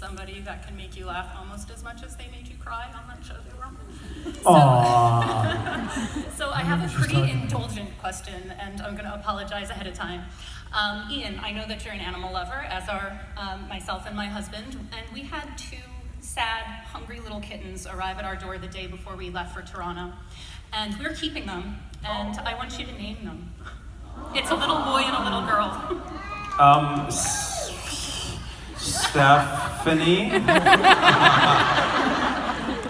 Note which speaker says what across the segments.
Speaker 1: somebody that can make you laugh almost as much as they made you cry on that show they were on. So I have a pretty indulgent question, and I'm going to apologize ahead of time. Ian, I know that you're an animal lover, as are myself and my husband, and we had two sad, hungry little kittens arrive at our door the day before we left for Toronto. And we're keeping them, and I want you to name them. It's a little boy and a little girl.
Speaker 2: Stephanie.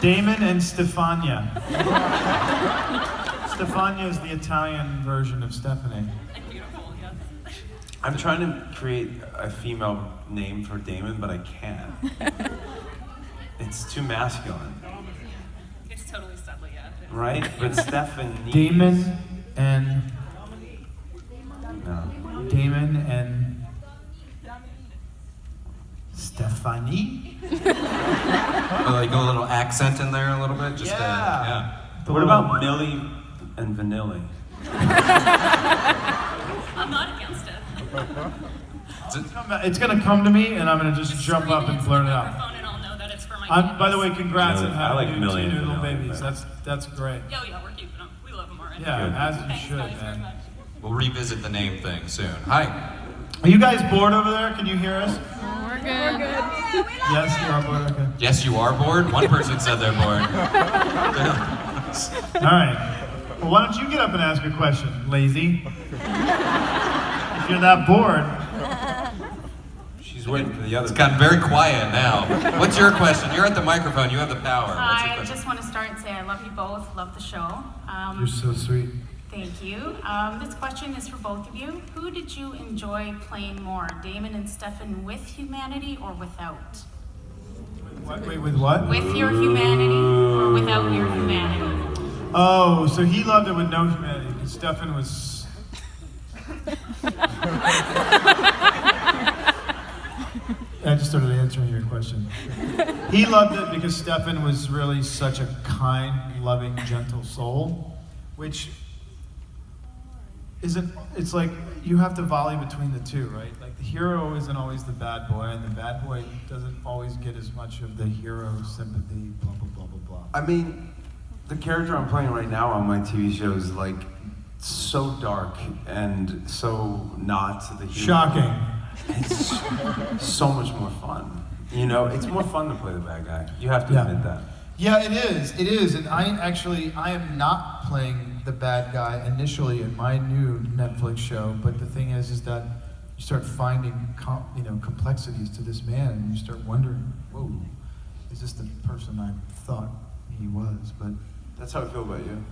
Speaker 3: Damon and Stefania. Stefania is the Italian version of Stephanie.
Speaker 1: And beautiful, yes.
Speaker 2: I'm trying to create a female name for Damon, but I can't. It's too masculine.
Speaker 1: It's totally Studley, yeah.
Speaker 2: Right? But Stephanie.
Speaker 3: Damon and
Speaker 2: No.
Speaker 3: Damon and Stephanie?
Speaker 4: Like a little accent in there a little bit? Just
Speaker 2: Yeah.
Speaker 4: yeah.
Speaker 2: What about Millie and Vanilli?
Speaker 1: I'm not against it.
Speaker 3: It's gonna come to me, and I'm gonna just jump up and blurt it out.
Speaker 1: And I'll know that it's for my
Speaker 3: By the way, congrats on
Speaker 2: I like
Speaker 3: having
Speaker 2: Millie
Speaker 3: two
Speaker 2: and
Speaker 3: little
Speaker 2: Vanilli,
Speaker 3: babies.
Speaker 2: but-
Speaker 3: That's great.
Speaker 1: Yeah, we're keeping them. We love them already.
Speaker 3: Yeah,
Speaker 2: Good.
Speaker 3: as you
Speaker 1: Thanks,
Speaker 3: should,
Speaker 1: guys, very
Speaker 3: man.
Speaker 1: much.
Speaker 4: We'll revisit the name thing soon. Hi.
Speaker 3: Are you guys bored over there? Can you hear us?
Speaker 5: We're good.
Speaker 3: Yes, you are bored. Okay.
Speaker 4: Yes, you are bored? One person said they're bored.
Speaker 3: All right. Well, why don't you get up and ask a question, lazy? If you're that bored.
Speaker 2: She's waiting for the other.
Speaker 4: It's gotten very quiet now. What's your question? You're at the microphone. You have the power. What's your
Speaker 6: I
Speaker 4: question?
Speaker 6: just want to start and say I love you both, love the show.
Speaker 3: You're so sweet.
Speaker 6: Thank you. This question is for both of you. Who did you enjoy playing more, Damon and Stefan with humanity or without?
Speaker 3: Wait, with what?
Speaker 6: With your humanity or without your humanity?
Speaker 3: Oh, so he loved it with no humanity, because Stefan was... I just started answering your question. He loved it because Stefan was really such a kind, loving, gentle soul, which isn't, it's like you have to volley between the two, right? Like the hero isn't always the bad boy, and the bad boy doesn't always get as much of the hero sympathy, blah, blah, blah, blah, blah.
Speaker 2: I mean, the character I'm playing right now on my TV show is like so dark and so not the hero.
Speaker 3: Shocking.
Speaker 2: It's so much more fun. You know, it's more fun to play the bad guy. You have to admit that.
Speaker 3: Yeah, it is, and I am not playing the bad guy initially in my new Netflix show, but the thing is that you start finding, complexities to this man, and you start wondering, whoa, is this the person I thought he was? But
Speaker 2: That's how I feel about you.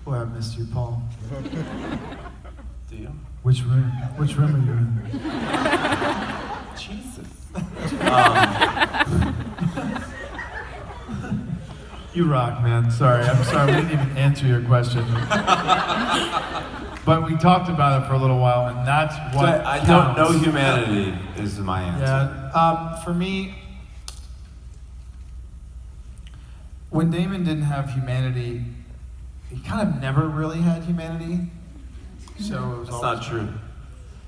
Speaker 3: boy, I missed you, Paul.
Speaker 2: Do you?
Speaker 3: Which room? Which room are you in?
Speaker 2: Jesus.
Speaker 3: You rock, man. Sorry, I'm sorry, we didn't even answer your question. But we talked about it for a little while, and that's what
Speaker 2: I don't know
Speaker 3: counts.
Speaker 2: humanity is my answer.
Speaker 3: Yeah, for me, when Damon didn't have humanity, he kind of never really had humanity. So it was
Speaker 2: That's
Speaker 3: always,
Speaker 2: not true.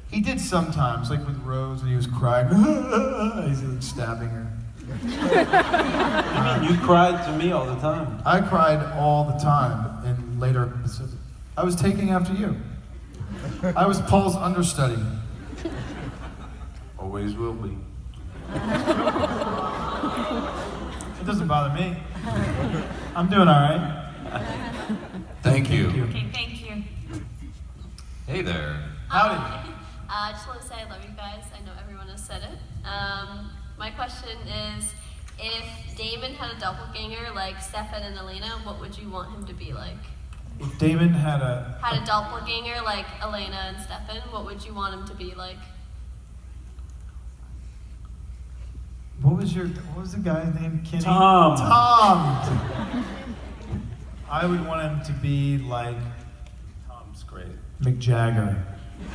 Speaker 3: He did sometimes, like with Rose, and he was crying. He's like stabbing her.
Speaker 2: I mean, you cried to me all the time.
Speaker 3: I cried all the time, and later, I was taking after you. I was Paul's understudy.
Speaker 2: Always will be.
Speaker 3: It doesn't bother me. I'm doing all right.
Speaker 4: Thank you.
Speaker 6: Okay, thank you.
Speaker 4: Hey there.
Speaker 3: Howdy.
Speaker 7: I just want to say I love you guys. I know everyone has said it. My question is, if Damon had a doppelganger like Stefan and Elena, what would you want him to be like?
Speaker 3: If Damon had a
Speaker 7: Doppelganger like Elena and Stefan, what would you want him to be like?
Speaker 3: what was the guy's name? Kenny?
Speaker 2: Tom.
Speaker 3: I would want him to be like
Speaker 2: Tom's great.
Speaker 3: Mick Jagger.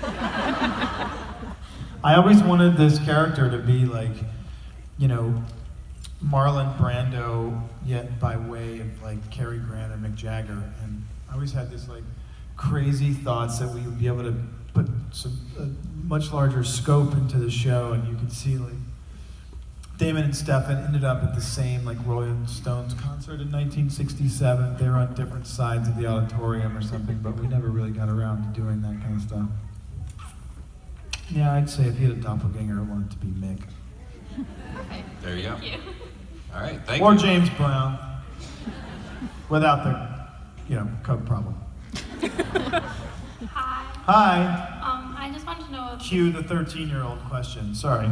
Speaker 3: I always wanted this character to be like, Marlon Brando, yet by way of like Cary Grant and Mick Jagger. And I always had this like crazy thoughts that we would be able to put some much larger scope into the show, and you could see like Damon and Stefan ended up at the same like Rolling Stones concert in 1967. They were on different sides of the auditorium or something, but we never really got around to doing that kind of stuff. Yeah, I'd say if you had a doppelganger, I want it to be Mick.
Speaker 7: Okay.
Speaker 4: There you go.
Speaker 7: Thank you.
Speaker 4: All right, thank
Speaker 3: Or
Speaker 4: you.
Speaker 3: James Brown, without the, coke problem.
Speaker 5: Hi.
Speaker 3: Hi.
Speaker 5: I just wanted to know
Speaker 3: Cue the 13-year-old question. Sorry.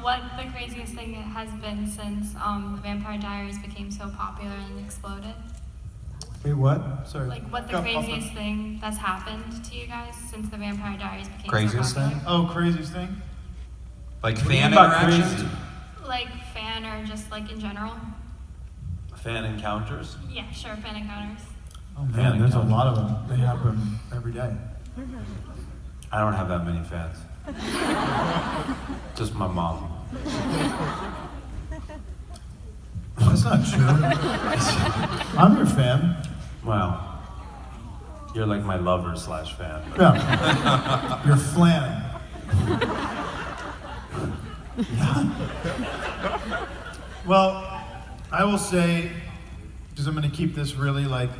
Speaker 5: what the craziest thing has been since the Vampire Diaries became so popular and exploded.
Speaker 3: Wait, what? Sorry.
Speaker 5: Like, what the
Speaker 3: Go,
Speaker 5: craziest thing that's happened to you guys since the Vampire Diaries became
Speaker 4: Craziest
Speaker 5: so popular?
Speaker 4: thing?
Speaker 3: Oh, craziest thing?
Speaker 4: Like
Speaker 2: What do you
Speaker 4: fan
Speaker 2: mean by
Speaker 4: interactions?
Speaker 2: crazy?
Speaker 5: Like fan or just like in general?
Speaker 2: Fan encounters?
Speaker 5: Yeah, sure, fan encounters.
Speaker 3: Oh man, there's a lot of them. They happen every day.
Speaker 2: I don't have that many fans. Just my mom.
Speaker 3: That's not true. I'm your fan.
Speaker 2: Well, you're like my lover / fan.
Speaker 3: Yeah. You're flan. Well, I will say, because I'm going to keep this really like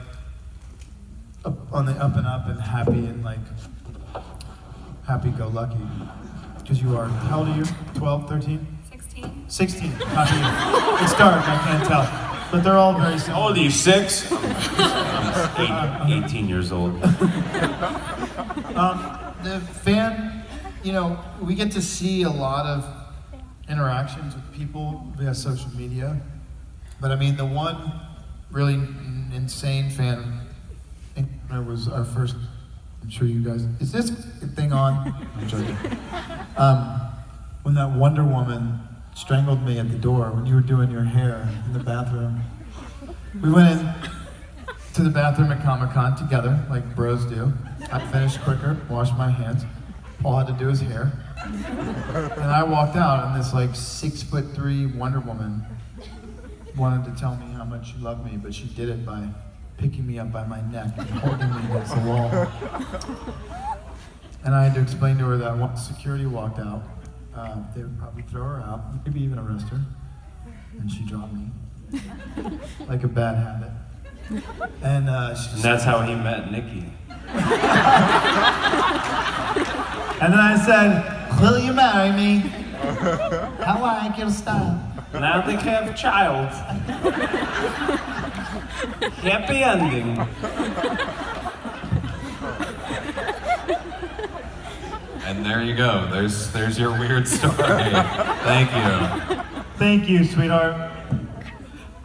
Speaker 3: on the up and up and happy and like happy-go-lucky. Because you are, how old are you? 12, 13?
Speaker 5: 16?
Speaker 3: 16. Happy. It's dark, I can't tell. But they're all very
Speaker 2: How
Speaker 3: similar.
Speaker 2: old are you, 6? I'm 18 years old.
Speaker 3: The fan, we get to see a lot of interactions with people via social media. But I mean, the one really insane fan encounter was our first, I'm sure you guys, is this thing on? I'm joking. When that Wonder Woman strangled me at the door when you were doing your hair in the bathroom. We went in to the bathroom at Comic-Con together, like bros do. I finished quicker, washed my hands. Paul had to do his hair. And I walked out, and this like 6'3" Wonder Woman wanted to tell me how much she loved me, but she did it by picking me up by my neck and holding me against the wall. And I had to explain to her that once security walked out, they would probably throw her out, maybe even arrest her. And she dropped me. Like a bad habit. And
Speaker 2: And that's how he met Nikki.
Speaker 3: And then I said, will you marry me? I like your style.
Speaker 2: Now they have a child. Happy ending.
Speaker 4: And there you go. There's your weird story. Thank you.
Speaker 3: Thank you, sweetheart.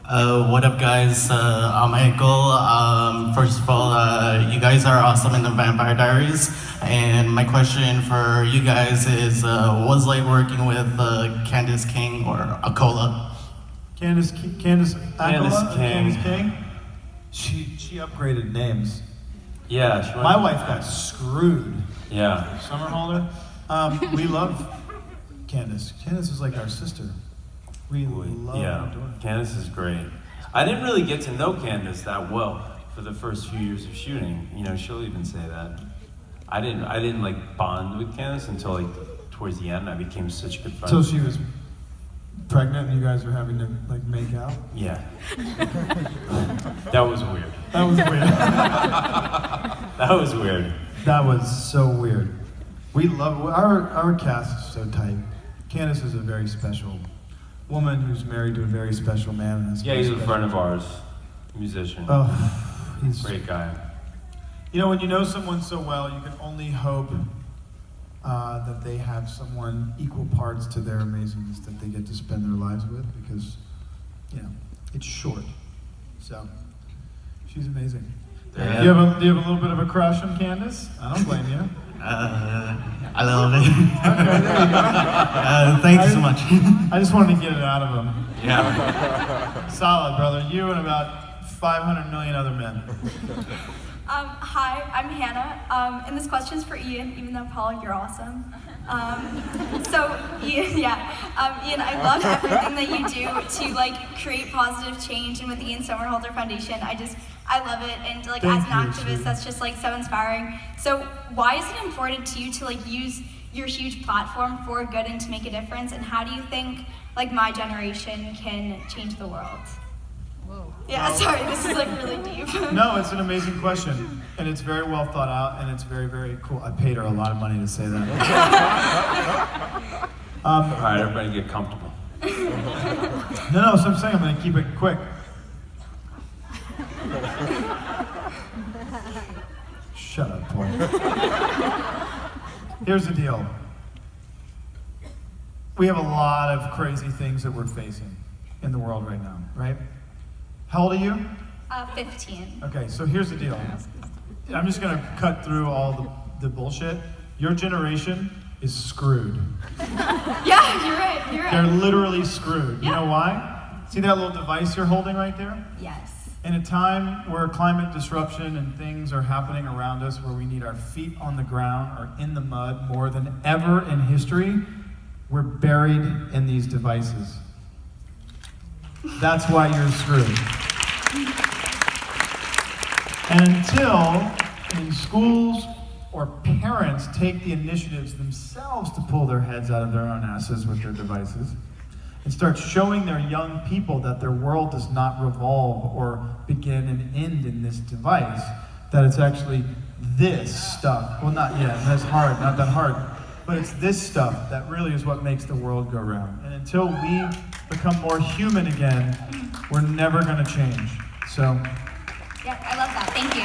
Speaker 8: What up, guys? I'm Michael. First of all, you guys are awesome in the Vampire Diaries. And my question for you guys is, what was it like working with Candace King or Akola?
Speaker 3: Candace King.
Speaker 2: Candace
Speaker 3: King. She upgraded names.
Speaker 2: Yeah, she went
Speaker 3: My wife got screwed.
Speaker 2: Yeah.
Speaker 3: Summerholder. We love Candace. Candace is like our sister. We love and
Speaker 2: Yeah,
Speaker 3: adore her.
Speaker 2: Candace is great. I didn't really get to know Candace that well for the first few years of shooting. She'll even say that. I didn't like bond with Candace until like towards the end. I became such good friends.
Speaker 3: So she was pregnant and you guys were having to like make out?
Speaker 2: Yeah. That was weird.
Speaker 3: That was weird.
Speaker 2: That was weird.
Speaker 3: That was so weird. We love, our cast is so tight. Candace is a very special woman who's married to a very special man. And
Speaker 2: Yeah, he's a friend of ours, musician.
Speaker 3: Oh, he's
Speaker 2: Great guy.
Speaker 3: when you know someone so well, you can only hope that they have someone equal parts to their amazingness that they get to spend their lives with, because, it's short. So, she's amazing. Do you have a little bit of a crush on Candace? I don't blame you.
Speaker 8: I love it.
Speaker 3: Okay, there you go.
Speaker 8: Thank you so much.
Speaker 3: I just wanted to get it out of him.
Speaker 4: Yeah.
Speaker 3: Solid, brother. You and about 500 million other men.
Speaker 9: Hi, I'm Hannah, and this question's for Ian, even though Paul, you're awesome. So Ian, I love everything that you do to like create positive change, and with the Ian Somerhalder Foundation, I love it, and like as an activist, that's just like so inspiring. So why is it important to you to like use your huge platform for good and to make a difference? And how do you think like my generation can change the world?
Speaker 3: Whoa.
Speaker 9: Yeah, sorry, this is like really deep.
Speaker 3: No, it's an amazing question, and it's very well thought out, and it's very, very cool. I paid her a lot of money to say that.
Speaker 2: All right, everybody get comfortable.
Speaker 3: No, so I'm saying I'm going to keep it quick. Shut up, boy. Here's the deal. We have a lot of crazy things that we're facing in the world right now, right? How old are you?
Speaker 9: 15.
Speaker 3: Okay, so here's the deal. I'm just gonna cut through all the bullshit. Your generation is screwed.
Speaker 9: Yeah, you're right.
Speaker 3: They're literally screwed. You know why? See that little device you're holding right there?
Speaker 9: Yes.
Speaker 3: In a time where climate disruption and things are happening around us, where we need our feet on the ground or in the mud more than ever in history, we're buried in these devices. That's why you're screwed. And until in schools or parents take the initiatives themselves to pull their heads out of their own asses with their devices and start showing their young people that their world does not revolve or begin and end in this device, that it's actually this stuff. Well, not yet, that's hard, not that hard. But it's this stuff that really is what makes the world go round. And until we become more human again, we're never gonna change. So.
Speaker 9: Yeah, I love that, thank you.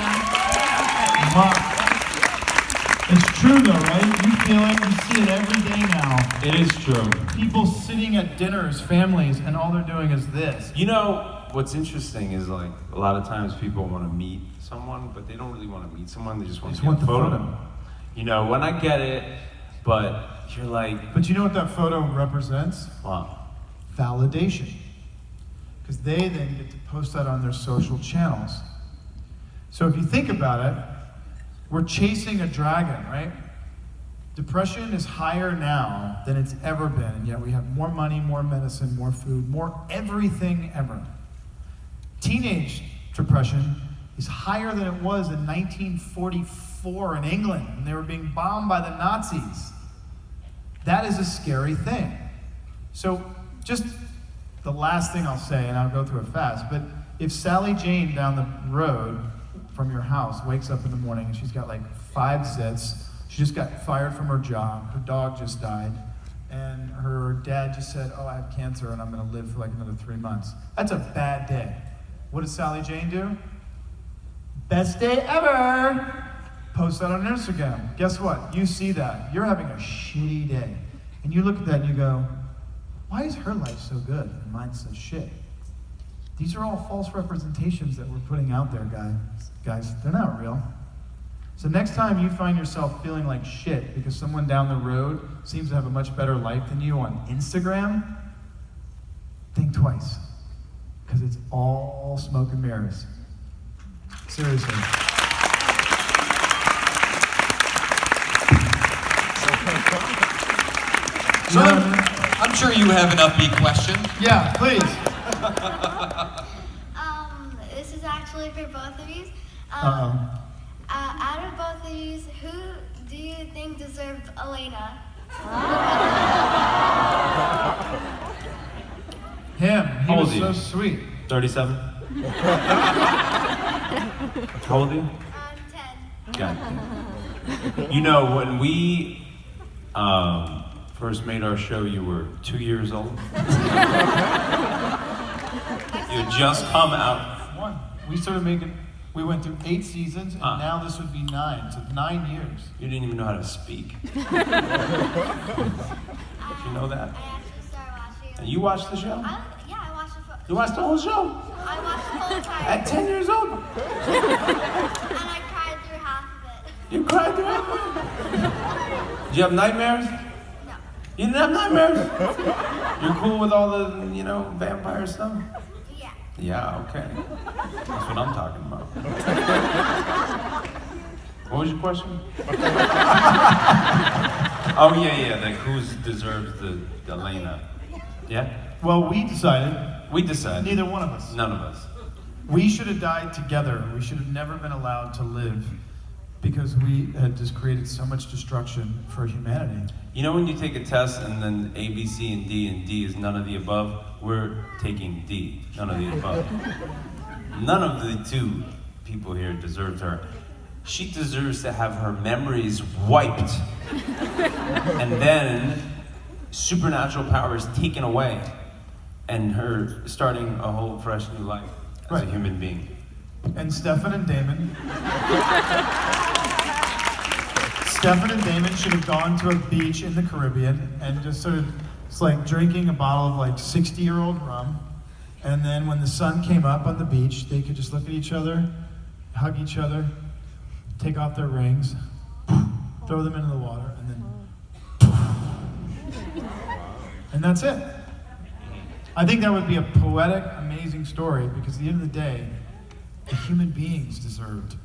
Speaker 3: It's true though, right? You feel it, you see it every day now.
Speaker 2: It is true.
Speaker 3: People sitting at dinners, families, and all they're doing is this.
Speaker 2: You know, what's interesting is like, a lot of times people want to meet someone, but they don't really want to meet someone, they just want to get a photo. You know, when I get it, but you're like...
Speaker 3: But you know what that photo represents?
Speaker 2: What?
Speaker 3: Validation. Because they then get to post that on their social channels. So if you think about it, we're chasing a dragon, right? Depression is higher now than it's ever been, and yet we have more money, more medicine, more food, more everything ever. Teenage depression is higher than it was in 1944 in England when they were being bombed by the Nazis. That is a scary thing. So just the last thing I'll say, and I'll go through it fast, but if Sally Jane down the road from your house wakes up in the morning and she's got like 5 zits, she just got fired from her job, her dog just died, and her dad just said, oh, I have cancer and I'm gonna live for like another 3 months. That's a bad day. What does Sally Jane do? Best day ever! Post that on Instagram. Guess what? You see that. You're having a shitty day. And you look at that and you go, why is her life so good and mine's so shit? These are all false representations that we're putting out there, guys. They're not real. So next time you find yourself feeling like shit because someone down the road seems to have a much better life than you on Instagram, think twice. Because it's all smoke and mirrors. Seriously.
Speaker 4: So I'm sure you have an upbeat question.
Speaker 3: Yeah, please.
Speaker 10: This is actually for both of you. Out of both of you, who do you think deserved Elena?
Speaker 3: Him. He was so
Speaker 2: you?
Speaker 3: sweet.
Speaker 2: 37? How old are you?
Speaker 10: 10.
Speaker 2: Yeah. You know, when we first made our show, you were 2 years old. You had just come out.
Speaker 3: One. We started making, we went through 8 seasons, and now this would be 9, so 9 years.
Speaker 2: You didn't even know how to speak. Did you know that?
Speaker 10: I actually started watching.
Speaker 2: And you watched the show?
Speaker 10: Yeah, I watched the
Speaker 2: You watched the whole show?
Speaker 10: I watched the whole time.
Speaker 2: At 10 years old?
Speaker 10: And I cried through half of it.
Speaker 2: You cried through it? Did you have nightmares?
Speaker 10: No.
Speaker 2: You didn't have nightmares? You're cool with all the, vampire stuff?
Speaker 10: Yeah.
Speaker 2: Yeah, okay. That's what I'm talking about. What was your question? Oh yeah, like who deserves the Elena? Yeah?
Speaker 3: Well, we decided,
Speaker 2: We decided.
Speaker 3: neither one of us.
Speaker 2: None of us.
Speaker 3: We should have died together. We should have never been allowed to live because we had just created so much destruction for humanity.
Speaker 2: You know when you take a test and then A, B, C, and D is none of the above? We're taking D, none of the above. None of the two people here deserved her. She deserves to have her memories wiped and then supernatural powers taken away and her starting a whole fresh new life as a human being.
Speaker 3: And Stefan and Damon should have gone to a beach in the Caribbean and just sort of, it's like drinking a bottle of like 60-year-old rum. And then when the sun came up on the beach, they could just look at each other, hug each other, take off their rings, throw them into the water, and then, and that's it. I think that would be a poetic, amazing story because at the end of the day, the human beings deserved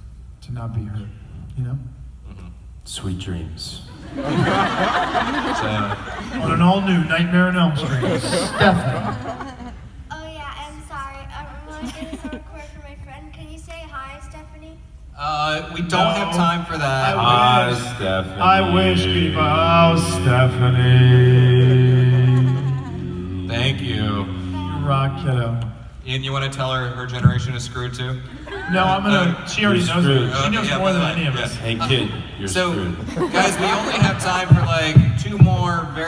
Speaker 3: to not be hurt, you know?
Speaker 2: Sweet dreams.
Speaker 3: On an all-new Nightmare on Elm Street, Stephanie.
Speaker 10: Oh yeah, I'm sorry. I'm really getting some record for my friend. Can you say hi, Stephanie?
Speaker 4: We don't have time for that.
Speaker 2: Hi, Stephanie.
Speaker 3: I wish you'd oh, Stephanie.
Speaker 4: Thank you.
Speaker 3: You rock, kiddo.
Speaker 4: Ian, you want to tell her generation is screwed too?
Speaker 3: No, I'm gonna. She already
Speaker 2: You're
Speaker 3: knows.
Speaker 2: screwed.
Speaker 3: She knows more than any of
Speaker 4: Yeah.
Speaker 3: us.
Speaker 2: Hey kid, you're
Speaker 4: So,
Speaker 2: screwed.
Speaker 4: guys, we only have time for like 2 more very